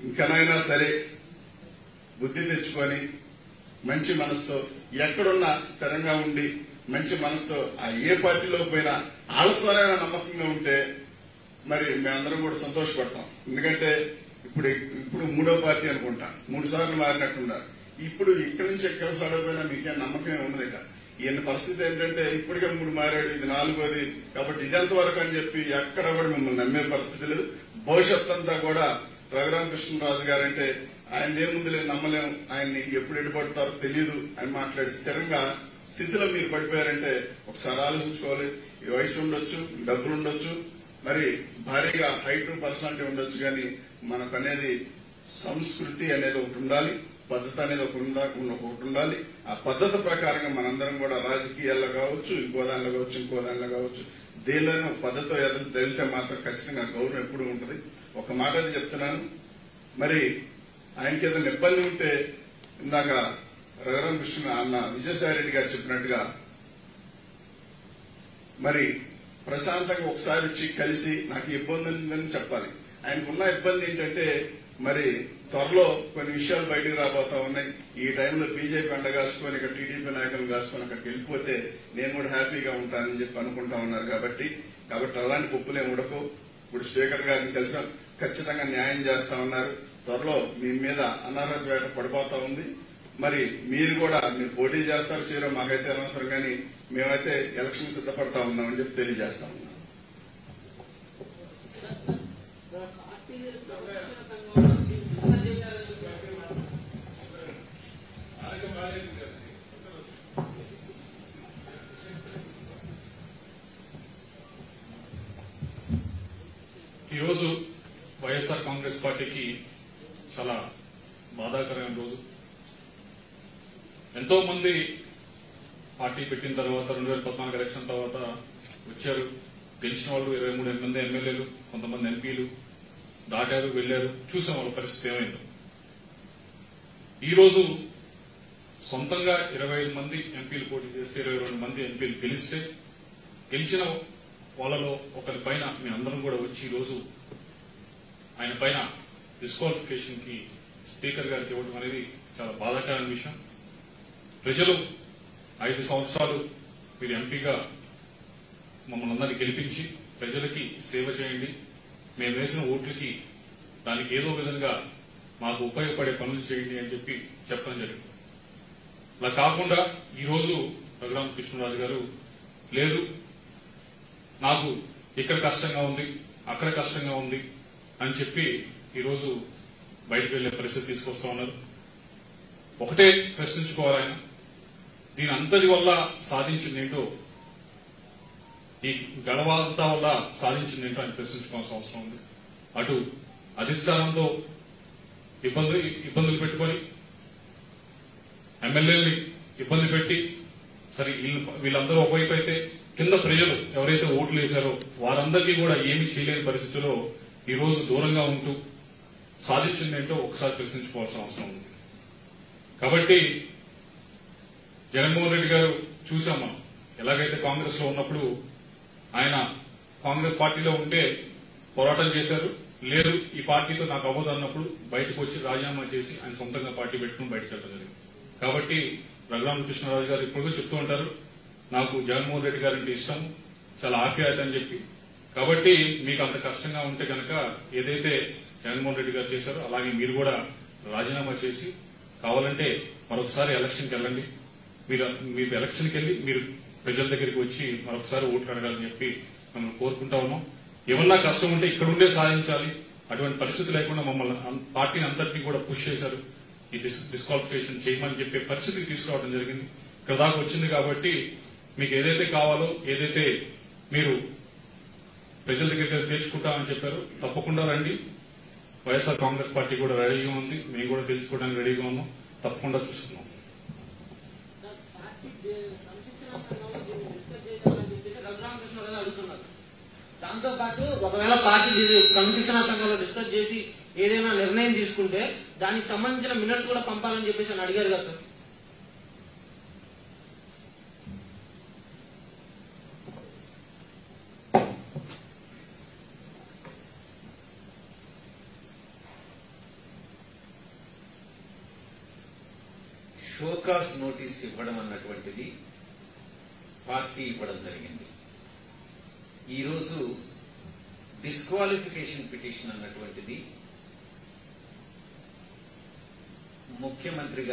ఇంకనైనా సరే బుద్ధి తెచ్చుకొని మంచి మనసుతో ఎక్కడున్నా స్థిరంగా ఉండి మంచి మనసుతో ఆ ఏ పార్టీలో పోయినా వాళ్ళతోనే నమ్మకంగా ఉంటే మరి మేమందరం కూడా సంతోషపడతాం. ఎందుకంటే ఇప్పుడు 3వ పార్టీ అనుకుంటా, 3 సార్లు మారినట్టున్నారు. ఇప్పుడు ఇక్కడి నుంచి ఎక్కడ సాడపోయినా మీకేం నమ్మకమే ఉండదు. ఇక ఈయన పరిస్థితి ఏంటంటే ఇప్పటికే 3 మారాడు, ఇది 4వది. కాబట్టి ఇదెంతవరకు అని చెప్పి ఎక్కడ కూడా మిమ్మల్ని నమ్మే పరిస్థితి లేదు. భవిష్యత్ అంతా కూడా రఘురామకృష్ణరాజు గారంటే ఆయనదేముందిలే, నమ్మలేం, ఆయన్ని ఎప్పుడు ఎడిపడతారో తెలియదు అని మాట్లాడి స్థిరంగా స్థితిలో మీరు పడిపోయారంటే ఒకసారి ఆలోచించుకోవాలి. ఈ వయసు ఉండొచ్చు, డబ్బులు ఉండొచ్చు, మరి భారీగా హైట్ పర్సనాలిటీ ఉండొచ్చు, కానీ మనకు అనేది సంస్కృతి అనేది ఒకటి ఉండాలి, పద్ధతి అనేది ఒకటి ఉండాలి. ఆ పద్ధతి ప్రకారంగా మనందరం కూడా రాజకీయాల్లో కావచ్చు, ఇంకో దానిలో కావచ్చు దేనిలోనూ పద్ధతితో వెళ్తే మాత్రం ఖచ్చితంగా గౌరవం ఎప్పుడు ఉంటుంది. ఒక మాట అయితే చెప్తున్నాను, మరి ఆయనకి ఏదైనా ఇబ్బంది ఉంటే ఇందాక రఘురామకృష్ణ అన్న విజయసాయి రెడ్డి గారు చెప్పినట్టుగా మరి ప్రశాంతంగా ఒకసారి వచ్చి కలిసి నాకు ఇబ్బంది ఉందని చెప్పాలి. ఆయనకున్న ఇబ్బంది ఏంటంటే మరి త్వరలో కొన్ని విషయాలు బయటకు రాబోతా ఉన్నాయి. ఈ టైంలో బీజేపీ అండగాసుకొని ఇక్కడ టీడీపీ నాయకులు కాసుకొని అక్కడికి వెళ్ళిపోతే నేను కూడా హ్యాపీగా ఉంటానని చెప్పి అనుకుంటా ఉన్నారు. కాబట్టి అలాంటి పప్పులేం ఉడకు. ఇప్పుడు స్పీకర్ గారిని కలిసాం, ఖచ్చితంగా న్యాయం చేస్తా ఉన్నారు. త్వరలో మీ మీద అనర్హత వేట పడిపోతా ఉంది. మరి మీరు పోటీ చేస్తారు చేయరో మాకైతే అనవసరం, కానీ మేమైతే ఎలక్షన్ సిద్ధపడతా ఉన్నామని చెప్పి తెలియజేస్తా ఉన్నాం. ఈరోజు వైఎస్ఆర్ కాంగ్రెస్ పార్టీకి చాలా బాధాకరమైన రోజు. ఎంతో మంది పార్టీ పెట్టిన తర్వాత 2014 ఎలక్షన్ తర్వాత వచ్చారు, గెలిచిన వాళ్ళు 23 మంది ఎమ్మెల్యేలు, కొంతమంది ఎంపీలు దాటారు, వెళ్లారు, చూసాం వాళ్ళ పరిస్థితి ఏమైందో. ఈరోజు సొంతంగా 25 మంది ఎంపీలు పోటీ చేస్తే 22 మంది ఎంపీలు గెలిచిన వాళ్ళలో ఒకరి పైన మీ అందరం కూడా వచ్చి ఈరోజు ఆయన పైన డిస్క్వాలిఫికేషన్ కి స్పీకర్ గారికి ఇవ్వడం అనేది చాలా బాధాకరమైన విషయం. ప్రజలు 5 సంవత్సరాలు మీరు ఎంపీగా మమ్మల్ని అందరినీ గెలిపించి ప్రజలకి సేవ చేయండి, మేము వేసిన ఓట్లకి దానికి ఏదో విధంగా మాకు ఉపయోగపడే పనులు చేయండి అని చెప్పి చెప్పడం జరిగింది. అలా కాకుండా ఈరోజు రఘురామకృష్ణరాజు గారు లేదు, నాకు ఇక్కడ కష్టంగా ఉంది, అక్కడ కష్టంగా ఉంది అని చెప్పి ఈరోజు బయటకు వెళ్లే పరిస్థితి తీసుకొస్తా ఉన్నారు. ఒకటే ప్రశ్నించుకోవాలి, ఆయన దీని అంతటి వల్ల సాధించిందేంటో, ఈ గడవంతా వల్ల సాధించిందేంటో ఆయన ప్రశ్నించుకోవాల్సిన అవసరం ఉంది. అటు అధిష్టానంతో ఇబ్బందులు పెట్టుకొని ఎమ్మెల్యేలని ఇబ్బంది పెట్టి, సరే వీళ్ళందరూ ఒకవైపు అయితే కింద ప్రజలు ఎవరైతే ఓట్లు వేశారో వారందరికీ కూడా ఏమీ చేయలేని పరిస్థితిలో ఈ రోజు దూరంగా ఉంటూ సాధించిందేంటో ఒకసారి ప్రశ్నించుకోవాల్సిన అవసరం ఉంది. కాబట్టి జగన్మోహన్ రెడ్డి గారు చూసాం మనం, ఎలాగైతే కాంగ్రెస్ లో ఉన్నప్పుడు ఆయన కాంగ్రెస్ పార్టీలో ఉంటే పోరాటం చేశారు, లేదు ఈ పార్టీతో నాకు అవ్వదు అన్నప్పుడు బయటకు వచ్చి రాజీనామా చేసి ఆయన సొంతంగా పార్టీ పెట్టుకుని బయటకు వెళ్ళడం జరిగింది. కాబట్టి రఘురామకృష్ణరాజు గారు ఇప్పుడు చెప్తూ ఉంటారు, నాకు జగన్మోహన్ రెడ్డి గారంటే ఇష్టం, చాలా ఆప్యాయత అని చెప్పి. కాబట్టి మీకు అంత కష్టంగా ఉంటే కనుక ఏదైతే జగన్మోహన్ రెడ్డి గారు చేశారో అలాగే మీరు కూడా రాజీనామా చేసి కావాలంటే మరొకసారి ఎలక్షన్కి వెళ్ళండి. మీరు ఎలక్షన్కి వెళ్ళి మీరు ప్రజల దగ్గరికి వచ్చి మరొకసారి ఓట్లు అడగాలని చెప్పి మనం కోరుకుంటా ఉన్నాం. ఏమన్నా కష్టం ఉంటే ఇక్కడ ఉండే సాధించాలి, అటువంటి పరిస్థితి లేకుండా మమ్మల్ని పార్టీని అంతటినీ కూడా పుష్ చేశారు, ఈ డిస్క్వాలిఫికేషన్ చేయమని చెప్పే పరిస్థితికి తీసుకురావడం జరిగింది. ఇక్కడ దాకా వచ్చింది కాబట్టి మీకు ఏదైతే కావాలో, ఏదైతే మీరు ప్రజల దగ్గర తెలుసుకుంటామని చెప్పారు, తప్పకుండా రండి. వైఎస్ఆర్ కాంగ్రెస్ పార్టీ కూడా రెడీగా ఉంది, మేము కూడా తెలుసుకోవడానికి రెడీగా ఉన్నాం. తప్పకుండా చూసుకున్నాం. దాంతో పాటు ఒకవేళ పార్టీ క్రమశిక్షణ సంఘంలో డిస్కస్ చేసి ఏదైనా నిర్ణయం తీసుకుంటే దానికి సంబంధించిన మినిట్స్ కూడా పంపాలని చెప్పేసి అని అడిగారు కదా సార్. షోకాస్ నోటీస్ ఇవ్వడం అన్నటువంటిది పార్టీ ఇవ్వడం జరిగింది. ఈరోజు డిస్క్వాలిఫికేషన్ పిటిషన్ అన్నటువంటిది ముఖ్యమంత్రి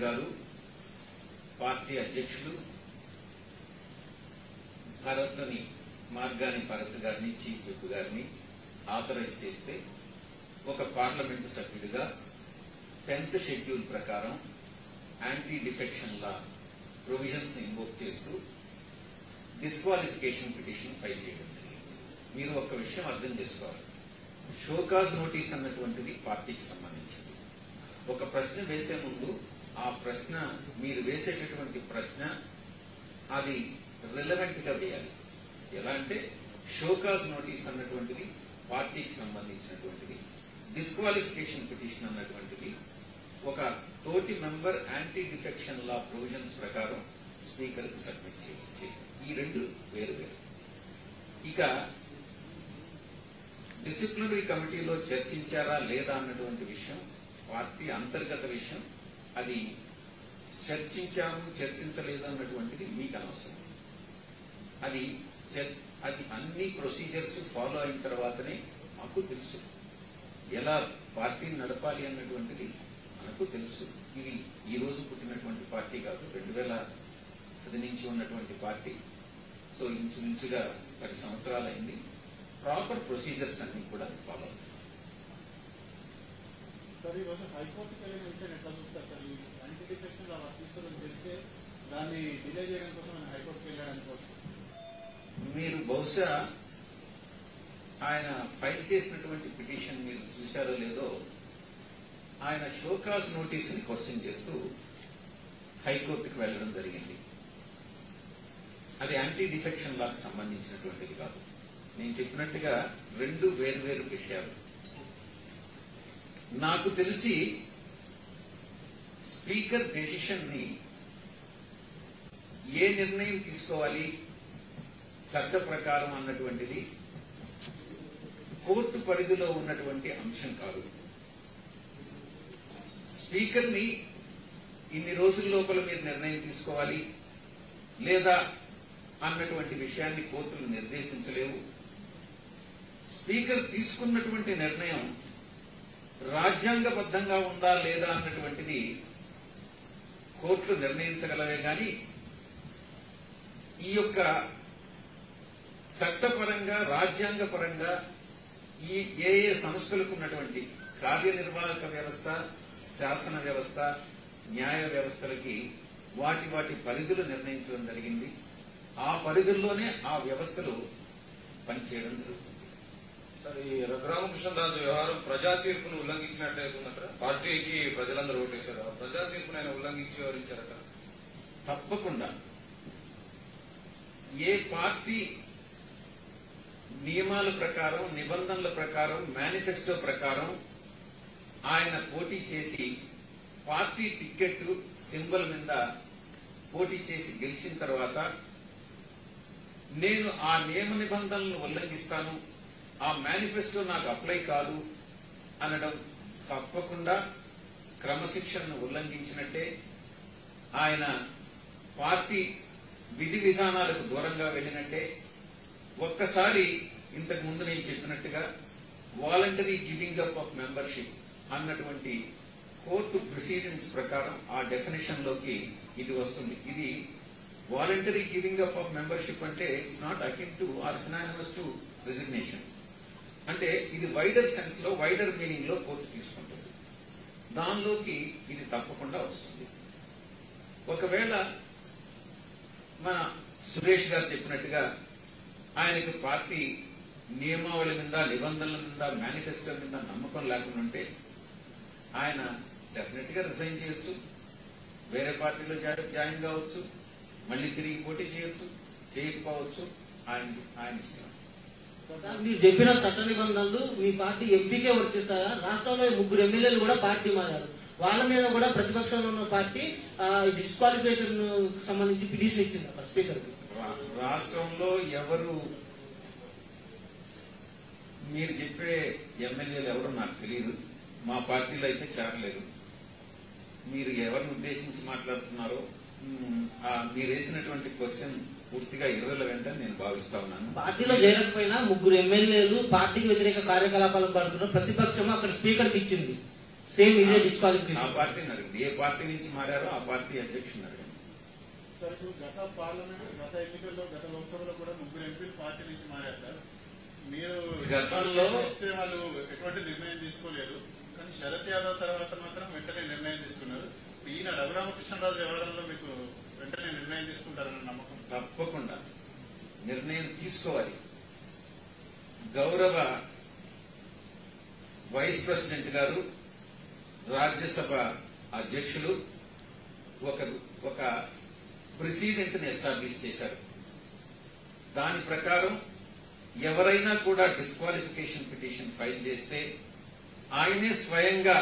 గారు పార్టీ అధ్యక్షులు మార్గాని భరత్ గారిని, చీఫ్ విప్ గారిని ఆథరైజ్ చేస్తే ఒక పార్లమెంటు సభ్యుడిగా 10th షెడ్యూల్ ప్రకారం యాంటీ డిఫెక్షన్ లా ప్రొవిజన్స్ ని ఇన్వోక్ చేస్తూ డిస్క్వాలిఫికేషన్ పిటిషన్ ఫైల్ చేయడం జరిగింది. మీరు ఒక విషయం అర్థం చేసుకోవాలి. షోకాజ్ నోటీస్ అన్నటువంటిది పార్టీకి సంబంధించింది. ఒక ప్రశ్న వేసే ముందు ఆ ప్రశ్న, మీరు వేసేటటువంటి ప్రశ్న అది రిలవెంట్ గా వేయాలి. ఎలా అంటే షోకాజ్ నోటీస్ అన్నటువంటిది పార్టీకి సంబంధించినటువంటిది, డిస్క్వాలిఫికేషన్ పిటిషన్ అన్నటువంటిది ఒక తోటి member anti defection law provisions ప్రకారం స్పీకర్ కు సబ్మిట్ చేసి, ఈ రెండు వేరు వేరు. ఇక డిసిప్లినరీ కమిటీలో చర్చించారా లేదా అన్నటువంటి విషయం పార్టీ అంతర్గత విషయం. అది చర్చించలేదు అన్నటువంటిది మీకు అనవసరం. అది అన్ని ప్రొసీజర్స్ ఫాలో అయిన తర్వాతనే మాకు తెలుసు. ఎలా పార్టీని నడపాలి అన్నటువంటిది మనకు తెలుసు. ఇది ఈ రోజు పుట్టినటువంటి పార్టీ కాదు, 2010 నుంచి ఉన్నటువంటి పార్టీ. సో ఇంచుమించుగా 10 సంవత్సరాలు అయింది. ప్రాపర్ ప్రొసీజర్స్ అన్ని కూడా ఫాలో అవుతాం. సార్, ఈరోజు హైకోర్టుకి వెళ్ళిన విషయం ఎట్లా చూస్తారు సార్? ఈ యాంటీ డిఫెక్షన్ లా వర్తిస్తుందని తెలిస్తే దాన్ని డిలే చేయడం కోసం హైకోర్టుకి వెళ్ళాడు అనుకోవచ్చు. మీరు బహుశా ఆయన ఫైల్ చేసినటువంటి పిటిషన్ మీరు చూశారో లేదో, ఆయన షోకాజ్ నోటీస్ ని క్వశ్చన్ చేస్తూ హైకోర్టుకు వెళ్లడం జరిగింది. అది యాంటీ డిఫెక్షన్ లాకు సంబంధించినటువంటిది కాదు. నేను చెప్పినట్టుగా రెండు వేర్వేరు విషయాలు. నాకు తెలిసి స్పీకర్ డెసిషన్ ని ఏ నిర్ణయం తీసుకోవాలి చట్ట ప్రకారం అన్నటువంటిది కోర్టు పరిధిలో ఉన్నటువంటి అంశం కాదు. స్పీకర్ ని ఇన్ని రోజుల లోపల మీరు నిర్ణయం తీసుకోవాలి లేదా అన్నటువంటి విషయాన్ని కోర్టులు నిర్దేశించలేవు. స్పీకర్ తీసుకున్నటువంటి నిర్ణయం రాజ్యాంగబద్ధంగా ఉందా లేదా అన్నటువంటిది కోర్టులు నిర్ణయించగలవే గాని ఈ యొక్క చట్టపరంగా రాజ్యాంగపరంగా ఈ ఏ సంస్థలకు ఉన్నటువంటి కార్యనిర్వాహక వ్యవస్థ, శాసన వ్యవస్థ, న్యాయ వ్యవస్థలకి వాటి పరిధులు నిర్ణయించడం జరిగింది. ఆ పరిధుల్లోనే ఆ వ్యవస్థలు పనిచేయడం జరుగుతుంది. సార్, ఈ రఘురామకృష్ణరాజు వ్యవహారం ప్రజా తీర్పును ఉల్లంఘించినట్లయితుందట. పార్టీకి ప్రజలందరూ ఓటేశారు, ప్రజా తీర్పును ఆయన ఉల్లంఘించి వివరించారట. తప్పకుండా ఏ పార్టీ నియమాల ప్రకారం, నిబంధనల ప్రకారం, మేనిఫెస్టో ప్రకారం ఆయన పోటీ చేసి పార్టీ టికెట్ సింబల్ మీద పోటీ చేసి గెలిచిన తర్వాత నేను ఆ నియమ నిబంధనలను ఉల్లంఘిస్తాను, ఆ మేనిఫెస్టో నాకు అప్లై కాదు అనడం తప్పకుండా క్రమశిక్షణను ఉల్లంఘించినట్టే. ఆయన పార్టీ విధి విధానాలకు దూరంగా వెళ్లినట్టే. ఒక్కసారి ఇంతకు ముందు నేను చెప్పినట్టుగా voluntary giving up of membership అన్నటువంటి కోర్టు ప్రొసీడింగ్స్ ప్రకారం ఆ డెఫినేషన్ లోకి ఇది వస్తుంది. ఇది voluntary giving up of membership అంటే it's not akin to or synonymous to resignation. అంటే ఇది వైడర్ సెన్స్ లో, వైడర్ మీనింగ్ లో కోర్టు తీసుకుంటుంది. దానిలోకి ఇది తప్పకుండా వస్తుంది. ఒకవేళ మన సురేష్ గారు చెప్పినట్టుగా ఆయనకి పార్టీ నియమావళి మీద, నిబంధనల మీద, మేనిఫెస్టో మీద నమ్మకం లేకుండా ఉంటే ఆయన డెఫినెట్ గా రిజైన్ చేయొచ్చు, వేరే పార్టీలో జాయిన్ కావచ్చు, మళ్ళీ తిరిగి పోటీ చేయొచ్చు, చేయకపోవచ్చు, ఆయన ఇష్టం. మీరు చెప్పిన చట్ట నిబంధనలు మీ పార్టీ ఎంపీకే వర్తిస్తాయా? రాష్ట్రంలో 3 ఎమ్మెల్యేలు కూడా పార్టీ మారారు, వాళ్ళ మీద కూడా ప్రతిపక్షంలో ఉన్న పార్టీ డిస్క్వాలిఫికేషన్ సంబంధించి పిటిషన్ ఇచ్చింది అక్కడ స్పీకర్ కి. రాష్ట్రంలో ఎవరు మీరు చెప్పే ఎమ్మెల్యేలు ఎవరో నాకు తెలియదు, మా పార్టీలో అయితే చేరలేదు. మీరు ఎవరిని ఉద్దేశించి మాట్లాడుతున్నారో మీరు వేసినటువంటి క్వశ్చన్ పూర్తిగా ఇర్రెలవెంట్ అని నేను భావిస్తా ఉన్నాను. పార్టీలో చేరకపోయినా 3 ఎమ్మెల్యేలు పార్టీకి వ్యతిరేక కార్యకలాపాలకు పడుతున్న ప్రతిపక్షం అక్కడ స్పీకర్ కి ఇచ్చింది. సేమ్ ఇదే డిస్క్వాలిఫికేషన్. ఆ పార్టీని అడిగింది, ఏ పార్టీ నుంచి మారారో ఆ పార్టీ అధ్యక్షుని అడగండి. సార్ ఇప్పుడు గత పార్లమెంట్, గత ఎన్నికల్లో, గత లోక్సభలో కూడా 3 ఎంపీలు పార్టీ నుంచి మారారు సార్. మీరు గతంలో ఇస్తే వాళ్ళు ఎటువంటి నిర్ణయం తీసుకోలేదు, కానీ శరత్ యాదవ్ తర్వాత మాత్రం వెంటనే నిర్ణయం తీసుకున్నారు. ఈయన రఘురామకృష్ణరాజు వ్యవహారంలో మీకు వెంటనే నిర్ణయం తీసుకుంటారన్న నమ్మకం? తప్పకుండా నిర్ణయం తీసుకోవాలి. గౌరవ వైస్ ప్రెసిడెంట్ గారు, రాజ్యసభ అధ్యక్షులు ఒక ప్రెసిడెంట్ ని ఎస్టాబ్లిష్ చేశారు. దాని ప్రకారం ఎవరైనా కూడా డిస్క్వాలిఫికేషన్ పిటిషన్ ఫైల్ చేస్తే ఆయనే స్వయంగా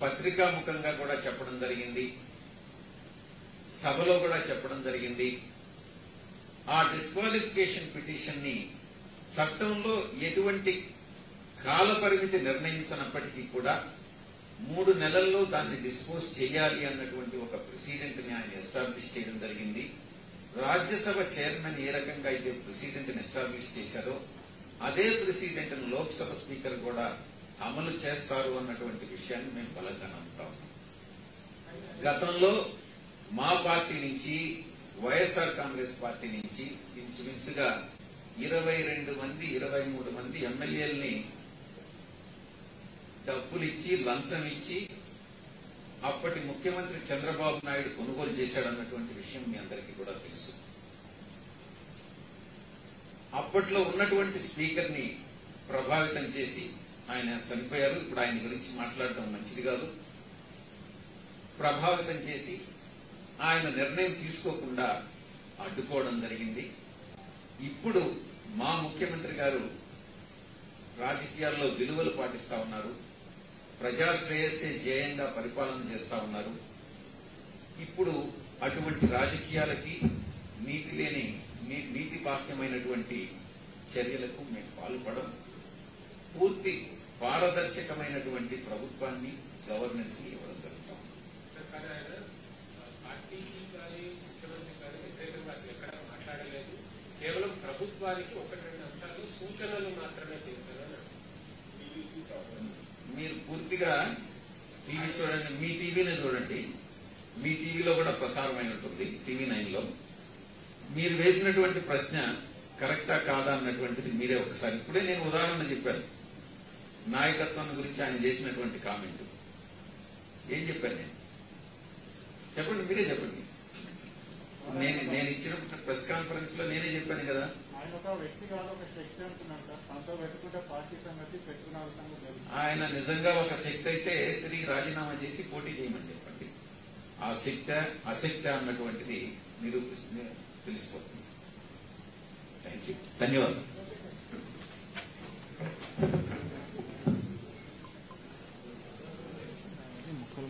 పత్రికాముఖంగా కూడా చెప్పడం జరిగింది, సభలో కూడా చెప్పడం జరిగింది. ఆ డిస్క్వాలిఫికేషన్ పిటిషన్ ని చట్టంలో ఎటువంటి కాల పరిమితి నిర్ణయించినప్పటికీ కూడా 3 నెలల్లో దాన్ని డిస్పోజ్ చేయాలి అన్నటువంటి ఒక ప్రెసిడెంట్ ని ఆయన ఎస్టాబ్లిష్ చేయడం జరిగింది. రాజ్యసభ చైర్మన్ ఏ రకంగా అయితే ప్రెసిడెంట్ ని ఎస్టాబ్లిష్ చేశారో అదే ప్రెసిడెంట్ ను లోక్సభ స్పీకర్ కూడా అమలు చేస్తారు అన్నటువంటి విషయాన్ని మేము బలంగా నమ్ముతాం. గతంలో మా పార్టీ నుంచి, వైఎస్ఆర్ కాంగ్రెస్ పార్టీ నుంచి ఇంచుమించుగా 22 మంది 23 మంది ఎమ్మెల్యేలని డబ్బులిచ్చి, లంచం ఇచ్చి అప్పటి ముఖ్యమంత్రి చంద్రబాబు నాయుడు కొనుగోలు చేశాడన్నటువంటి విషయం మీ అందరికీ కూడా తెలుసు. అప్పట్లో ఉన్నటువంటి స్పీకర్ ని ప్రభావితం చేసి ఆయన చనిపోయారు. ఇప్పుడు ఆయన గురించి మాట్లాడడం మంచిది కాదు. ప్రభావితం చేసి ఆయన నిర్ణయం తీసుకోకుండా అడ్డుకోవడం జరిగింది. ఇప్పుడు మా ముఖ్యమంత్రి గారు రాజకీయాల్లో విలువలు పాటిస్తా ఉన్నారు, ప్రజాశ్రేయస్సే ధ్యేయంగా పరిపాలన చేస్తా ఉన్నారు. ఇప్పుడు అటువంటి రాజకీయాలకి, నీతి బాహ్యమైనటువంటి చర్యలకు మేము పాల్పడం, పూర్తి పారదర్శకమైనటువంటి ప్రభుత్వాన్ని, గవర్నెన్స్ ని ఇవ్వడం జరుగుతాం. పార్టీకి కానీ ముఖ్యమంత్రి కానీ వ్యతిరేకంగా అసలు ఎక్కడ మాట్లాడలేదు, కేవలం ప్రభుత్వానికి 1-2 అంశాలు సూచనలు మాత్రమే చేశారు. మీరు పూర్తిగా టీవీ చూడండి, మీ టీవీనే చూడండి, మీ టీవీలో కూడా ప్రసారమై ఉంటుంది, టీవీ 9లో. మీరు వేసినటువంటి ప్రశ్న కరెక్టా కాదా అన్నటువంటిది మీరే ఒకసారి, ఇప్పుడే నేను ఉదాహరణ చెప్పాను, నాయకత్వం గురించి ఆయన చేసినటువంటి కామెంట్ ఏం చెప్పాను నేను? చెప్పండి, మీరే చెప్పండి. నేను ఇచ్చిన ప్రెస్ కాన్ఫరెన్స్ లో నేనే చెప్పాను కదా. ఆయన ఒక వ్యక్తి కాదు, ఒక శక్తి అంటున్నాడు సార్. తనతో పెట్టుకుంటే పార్టీ సంగతి, పెట్టుకున్న సంగతి. ఆయన నిజంగా ఒక శక్తి అయితే తిరిగి రాజీనామా చేసి పోటీ చేయమని చెప్పండి. ఆ శక్తి అశక్తి అన్నటువంటిది నిరూపిస్తుంది, తెలిసిపోతుంది. థ్యాంక్ యూ, ధన్యవాదాలు. ముక్కలు